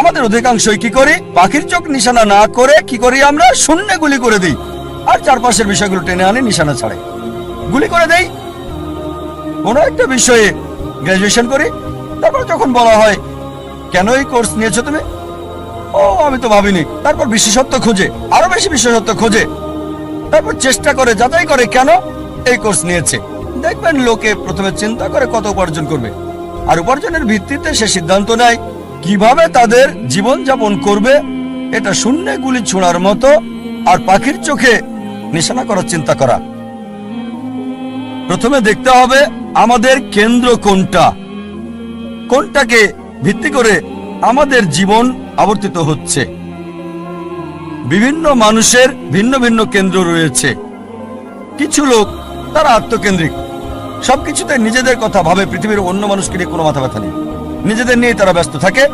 আমাদের অধিকাংশই কি করি, পাখির চোখ নিশানা না করে কি করি, আমরা শূন্যে গুলি করে দিই আর চারপাশের বিষয়গুলো টেনে আনি নিশানা ছাড়ে গুলি করে দেই। কোনো একটা বিষয়ে গ্রাজুয়েশন করি, তারপর যখন বলা হয় কেন এই কোর্স নিয়েছো তুমি, ও আমি তো ভাবিনি। তারপর বিশেষত্ব খোঁজে, আরো বেশি বিশেষত্ব খোঁজে, তারপর চেষ্টা করে যাচাই করে কেন এই কোর্স নিয়েছে। দেখবেন লোকে প্রথমে চিন্তা করে কত উপার্জন করবে, আর উপার্জনের ভিত্তিতে সে সিদ্ধান্ত নেয় কিভাবে তাদের জীবন যাপন করবে। এটা শূন্যে গুলি ছোঁড়ার মতো আর পাখির চোখে নিশানা করার চিন্তা করা। প্রথমে দেখতে হবে আমাদের কেন্দ্র কোনটা, কোনটাকে ভিত্তি করে আমাদের জীবন আবর্তিত হচ্ছে। বিভিন্ন মানুষের ভিন্ন ভিন্ন কেন্দ্র রয়েছে। কিছু লোক তারা আত্মকেন্দ্রিক, সবকিছুতে নিজেদের কথা ভাবে, পৃথিবীর অন্য মানুষকে নিয়ে কোনো মাথা ব্যথা নেই, নিজেদের নিয়ে তারা ব্যস্ত থাকে।